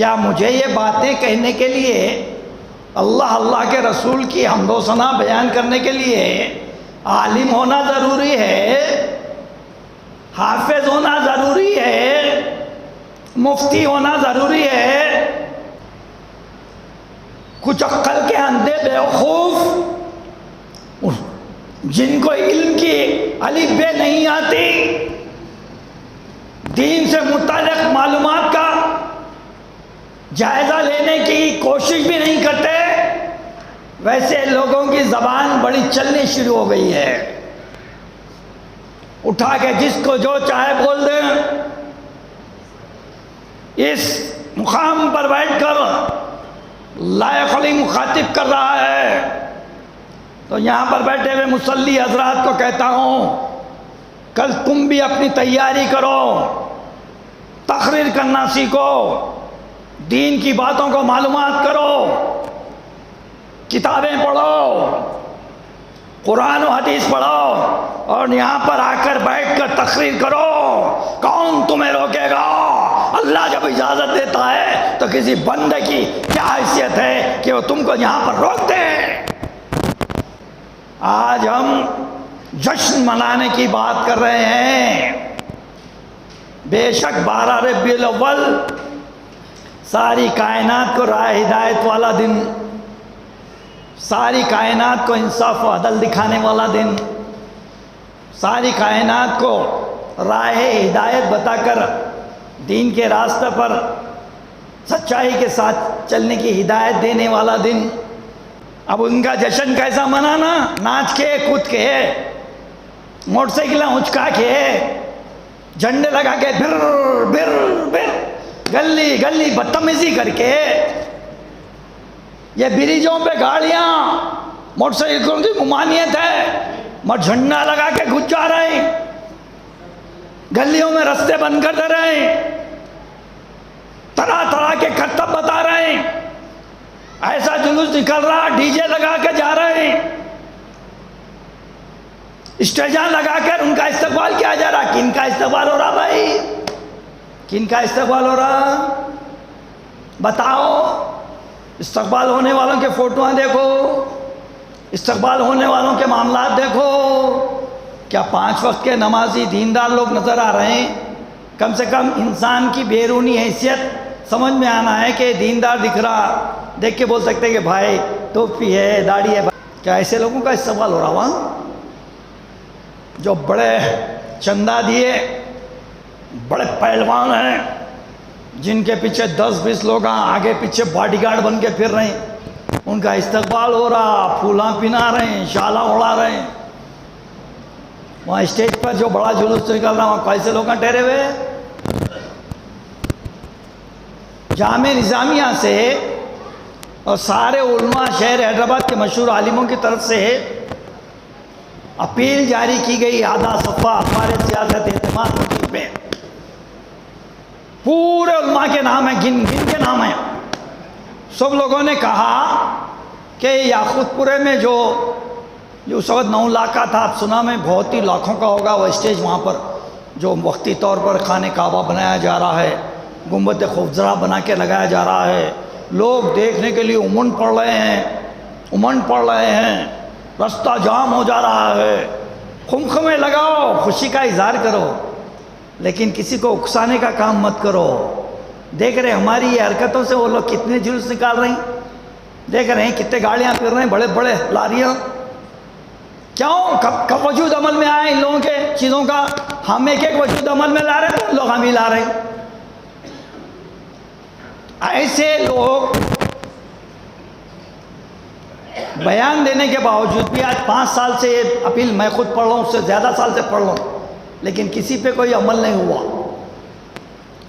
کیا مجھے یہ باتیں کہنے کے لیے، اللہ کے رسول کی حمد و ثنا بیان کرنے کے لیے عالم ہونا ضروری ہے، حافظ ہونا ضروری ہے، مفتی ہونا ضروری ہے؟ کچھ عقل کے اندھے بیوقوف جن کو علم کی الف بے نہیں آتی، دین سے متعلق معلومات کا جائزہ لینے کی کوشش بھی نہیں کرتے، ویسے لوگوں کی زبان بڑی چلنی شروع ہو گئی ہے، اٹھا کے جس کو جو چاہے بول دیں۔ اس مقام پر بیٹھ کر لائق علی مخاطب کر رہا ہے، تو یہاں پر بیٹھے ہوئے مصلی حضرات کو کہتا ہوں، کل تم بھی اپنی تیاری کرو، تقریر کرنا سیکھو، دین کی باتوں کو معلومات کرو، کتابیں پڑھو، قرآن و حدیث پڑھو، اور یہاں پر آ کر بیٹھ کر تقریر کرو۔ کون تمہیں روکے گا؟ اللہ جب اجازت دیتا ہے تو کسی بندے کی کیا حیثیت ہے کہ وہ تم کو یہاں پر روک دے؟ آج ہم جشن منانے کی بات کر رہے ہیں۔ بے شک 12 ربیع الاول ساری کائنات کو راہ ہدایت والا دن، ساری کائنات کو انصاف و عدل دکھانے والا دن، ساری کائنات کو راہ ہدایت بتا کر دین کے راستے پر سچائی کے ساتھ چلنے کی ہدایت دینے والا دن۔ اب ان کا جشن کیسا منانا؟ ناچ کے، کود کے، موٹر سائیکلیں اچکا کے، جھنڈے لگا کے، بھر بھر بھر، گلی گلی بدتمیزی کر کے، یہ بریجوں پہ گاڑیاں موٹر سائیکلوں کی ممانعت ہے، جھنڈا لگا کے گھس جا رہے ہیں، گلیوں میں رستے بند کر دے رہے ہیں، طرح طرح کے کرتب بتا رہے ہیں، ایسا جلوس نکل رہا، ڈی جے لگا کے جا رہے ہیں، اسٹیجاں لگا کر ان کا استقبال کیا جا رہا۔ کن کا استقبال ہو رہا بھائی؟ کن کا استقبال ہو رہا؟ بتاؤ۔ استقبال ہونے والوں کے فوٹوਆਂ دیکھو، استقبال ہونے والوں کے معاملات دیکھو۔ کیا 5 وقت کے نمازی دیندار لوگ نظر آ رہے ہیں؟ کم سے کم انسان کی بیرونی حیثیت سمجھ میں آنا ہے کہ دیندار دکھ رہا، دیکھ کے بول سکتے ہیں کہ بھائی ٹوپی ہے، داڑھی ہے۔ کیا ایسے لوگوں کا استقبال ہو رہا وہاں؟ جو بڑے چندہ دیے، بڑے پہلوان ہیں، جن کے پیچھے 10-20 لوگ آگے پیچھے باڈی گارڈ بن کے پھر رہے ہیں، ان کا استقبال ہو رہا، پھولاں پہنا رہے ہیں، شالاں اڑا رہے ہیں۔ وہاں اسٹیج پر جو بڑا جلوس نکل رہا، وہاں کیسے لوگ ٹھہرے ہوئے؟ جامعہ نظامیہ سے اور سارے علماء شہر حیدرآباد کے مشہور عالموں کی طرف سے اپیل جاری کی گئی، آدھا صفحہ ہمارے سیاست اعتماد مجید میں پورے علماء کے نام ہیں، گن کے نام ہیں۔ سب لوگوں نے کہا کہ یاقوت پورے میں جو اس وقت 9 لاکھ کا تھا، اب سنا میں بہت ہی لاکھوں کا ہوگا وہ اسٹیج، وہاں پر جو وقتی طور پر خانہ کعبہ بنایا جا رہا ہے، گنبد خفضرہ بنا کے لگایا جا رہا ہے، لوگ دیکھنے کے لیے امنڈ پڑ رہے ہیں، رستہ جام ہو جا رہا ہے، خمخمے لگاؤ، خوشی کا اظہار کرو، لیکن کسی کو اکسانے کا کام مت کرو۔ دیکھ رہے ہماری یہ حرکتوں سے وہ لوگ کتنے جلوس نکال رہے ہیں، دیکھ رہے ہیں کتنے گاڑیاں پھر رہے ہیں، بڑے بڑے لاریاں۔ کیوں؟ کب وجود عمل میں آئے ان لوگوں کے چیزوں کا؟ ہم ایک وجود عمل میں لا رہے ہیں، لوگ ہم ہی لا رہے ہیں۔ ایسے لوگ بیان دینے کے باوجود بھی آج 5 سال سے یہ اپیل میں خود پڑھ رہا ہوں، اس سے زیادہ سال سے پڑھ رہا ہوں، لیکن کسی پہ کوئی عمل نہیں ہوا،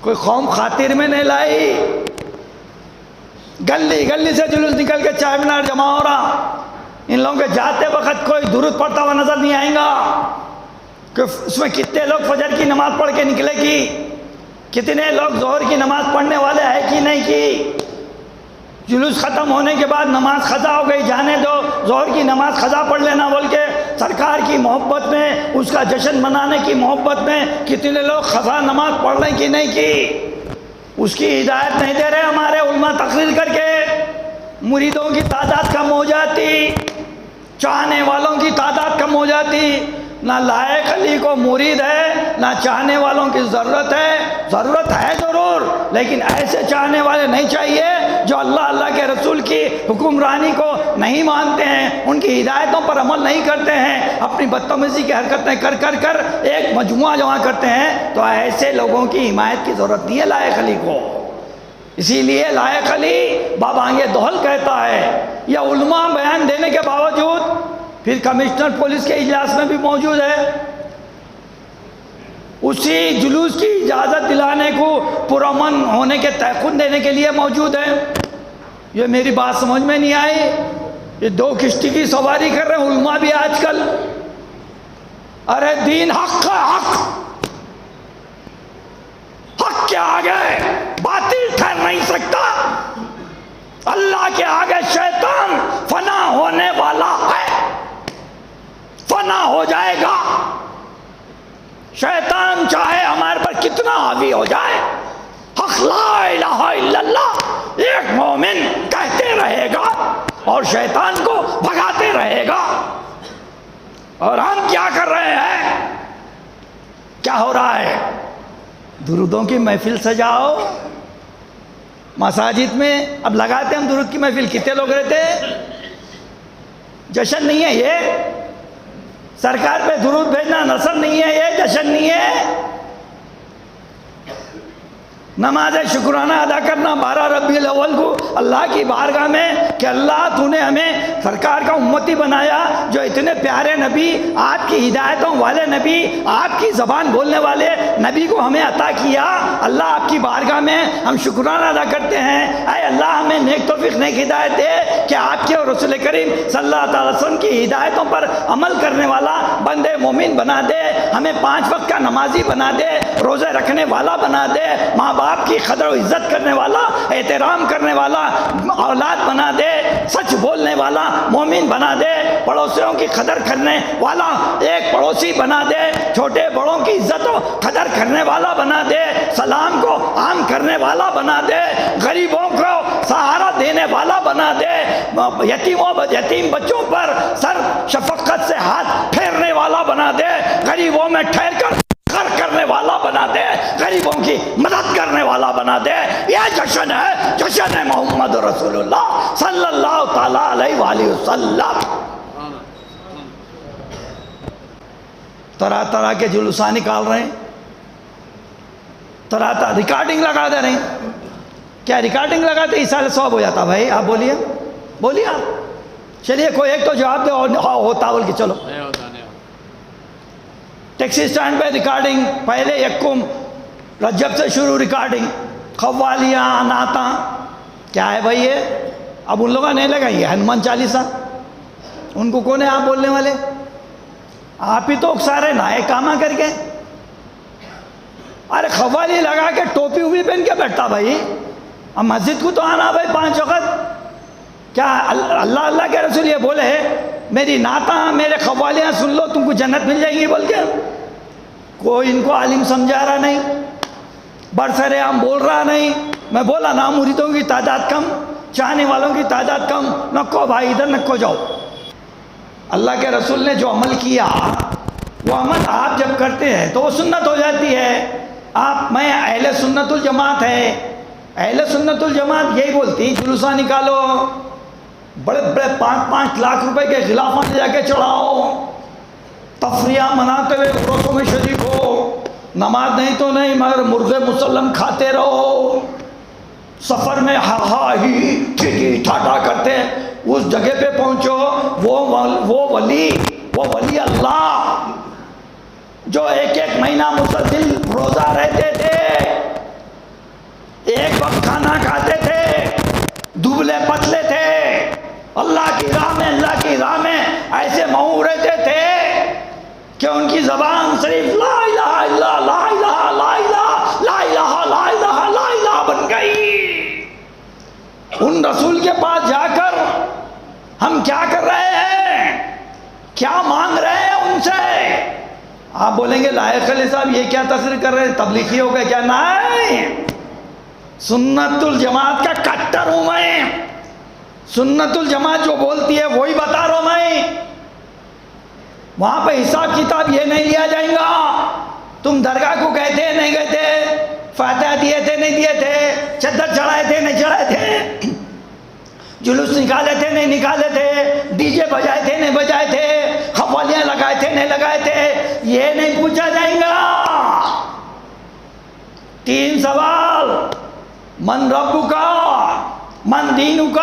کوئی قوم خاطر میں نہیں لائی۔ گلی گلی سے جلوس نکل کے چار مینار جمع ہو رہا، ان لوگوں کے جاتے وقت کوئی درود پڑھتا ہوا نظر نہیں آئے گا کہ اس میں کتنے لوگ فجر کی نماز پڑھ کے نکلے گی، کتنے لوگ ظہر کی نماز پڑھنے والے ہیں کہ نہیں کی۔ جلوس ختم ہونے کے بعد نماز قضا ہو گئی، جانے دو، ظہر کی نماز قضا پڑھ لینا بول کے سرکار کی محبت میں، اس کا جشن منانے کی محبت میں کتنے لوگ قضا نماز پڑھ لیں کہ نہیں کی۔ اس کی ہدایت نہیں دے رہے ہمارے علماء تقریر کر کے، مریدوں کی تعداد کم ہو جاتی، چاہنے والوں کی تعداد کم ہو جاتی۔ نہ لائق علی کو مرید ہے، نہ چاہنے والوں کی ضرورت ہے۔ ضرورت ہے ضرور، لیکن ایسے چاہنے والے نہیں چاہیے جو اللہ کے رسول کی حکمرانی کو نہیں مانتے ہیں، ان کی ہدایتوں پر عمل نہیں کرتے ہیں، اپنی بدتمیزی کی حرکتیں کر ایک مجموعہ جمع کرتے ہیں۔ تو ایسے لوگوں کی حمایت کی ضرورت نہیں ہے لائق علی کو۔ اسی لیے لائق علی بابانگِ دہل کہتا ہے، یا علماء بیان دینے کے باوجود پھر کمشنر پولیس کے اجلاس میں بھی موجود ہے، اسی جلوس کی اجازت دلانے کو پرامن ہونے کے تیقن دینے کے لیے موجود ہے۔ یہ میری بات سمجھ میں نہیں آئی، یہ دو کشتی کی سواری کر رہے ہیں علماء بھی آج کل۔ ارے دین حق کا حق کے آگے باطل ٹھہر نہیں سکتا، اللہ کے آگے شیطان فنا ہونے والا ہے، فنا ہو جائے گا۔ شیطان چاہے ہمارے پر کتنا حاوی ہو جائے، حق لا الہ الا اللہ ایک مومن کہتے رہے گا اور شیطان کو بھگاتے رہے گا۔ اور ہم کیا کر رہے ہیں؟ کیا ہو رہا ہے؟ درودوں کی محفل سجاؤ مساجد میں، اب لگاتے ہم درود کی محفل، کتنے لوگ رہتے؟ جشن نہیں ہے یہ، سرکار پہ درود بھیجنا نثر نہیں ہے، یہ جشن نہیں ہے۔ نماز شکرانہ ادا کرنا 12 ربیع الاول کو اللہ کی بارگاہ میں کہ اللہ تو نے ہمیں سرکار کا امتی بنایا، جو اتنے پیارے نبی، آپ کی ہدایتوں والے نبی، آپ کی زبان بولنے والے نبی کو ہمیں عطا کیا۔ اللہ آپ کی بارگاہ میں ہم شکرانہ ادا کرتے ہیں، اے اللہ ہمیں نیک توفیق نیک ہدایت دے کہ آپ کے اور رسول کریم صلی اللہ علیہ وسلم کی ہدایتوں پر عمل کرنے والا بندے مومن بنا دے، ہمیں 5 وقت کا نمازی بنا دے، روزے رکھنے والا بنا دے، ماں باپ کی قدر و عزت کرنے والا، احترام کرنے والا اولاد بنا دے، سچ بولنے والا مومن بنا دے، پڑوسیوں کی قدر کرنے والا ایک پڑوسی بنا دے، چھوٹے بڑوں کی عزت و قدر کرنے والا بنا دے، سلام کو عام کرنے والا بنا دے، غریبوں کو سہارا دینے والا بنا دے، یتیم بچوں پر سر شفقت سے ہاتھ پھیرنے والا بنا دے، غریبوں میں ٹھہر کر کرنے والا بنا دے، غریبوں کی مدد کرنے والا بنا دے۔ یہ جشن ہے محمد رسول اللہ صلی اللہ تعالی علیہ وآلہ وسلم۔ طرح طرح کے جلوساں نکال رہے ہیں، طرح ریکارڈنگ لگا دے رہے ہیں۔ کیا ریکارڈنگ لگاتے اس سال ثواب ہو جاتا؟ بھائی آپ بولیے آپ، چلیے کوئی ایک تو جواب دے اور ہوتا بول کے چلو۔ ٹیکسی سٹینڈ پہ ریکارڈنگ، پہلے یکم رجب سے شروع ریکارڈنگ، قوالیاں نعتاں، کیا ہے بھائی یہ؟ اب ان لوگوں نے لگا یہ ہنومان چالیسا، ان کو کون ہے آپ بولنے والے؟ آپ ہی تو سارے نائے کاما کر کے، ارے قوالی لگا کے ٹوپی ووپی پہن کے بیٹھتا بھائی، اب مسجد کو تو آنا بھائی 5 وقت۔ کیا اللہ کے رسول یہ بولے میری نعتاں میرے قوالیاں سن لو تم کو جنت مل جائے گی بول کے؟ کوئی ان کو عالم سمجھا رہا نہیں، برسر عام بول رہا نہیں۔ میں بولا نا مریدوں کی تعداد کم، چاہنے والوں کی تعداد کم، نکو بھائی ادھر نکو جاؤ۔ اللہ کے رسول نے جو عمل کیا وہ عمل آپ جب کرتے ہیں تو وہ سنت ہو جاتی ہے۔ میں اہل سنت الجماعت ہے، اہل سنت الجماعت یہی بولتی جلوساں نکالو، بڑے بڑے 5-5 لاکھ روپے کے غلافات لے جا کے چڑھاؤ، تفریح مناتے ہوئے عرسوں میں شریک ہو، نماز نہیں تو نہیں مگر مرغے مسلم کھاتے رہو، سفر میں ہا ہی ٹھیٹھی ٹھاٹا کرتے، اس جگہ پہ پہنچو وہ ولی اللہ جو ایک مہینہ مسلسل روزہ رہتے تھے، ایک وقت کھانا کھاتے تھے، دبلے پتلے تھے، اللہ کی راہ میں ایسے مہو رہتے تھے کہ ان کی زبان صرف لا الہ الا لا الہ لا الہ لا الہ لا الہ لا الہ بن گئی۔ ان رسول کے پاس جا کر ہم کیا کر رہے ہیں، کیا مانگ رہے ہیں ان سے؟ آپ بولیں گے لائق علی صاحب یہ کیا تقریر کر رہے ہیں، تبلیغی ہو گئے کیا؟ نہیں، سنت الجماعت کا کٹر ہوں میں. سنت الجماعت جو بولتی ہے وہی بتا رہا ہوں میں. وہاں پہ حساب کتاب یہ نہیں لیا جائے گا تم درگاہ کو گئے تھے نہیں گئے تھے, فاتحہ دیے تھے نہیں دیے تھے, چادر چڑھائے تھے نہیں چڑھائے تھے, جلوس نکالے تھے نہیں نکالے تھے, ڈی جے بجائے تھے نہیں بجائے تھے, قوالیاں لگائے تھے نہیں لگائے تھے, یہ نہیں پوچھا جائے گا. 3 سوال: من ربک, من دینک,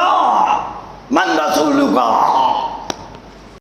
من رسولک.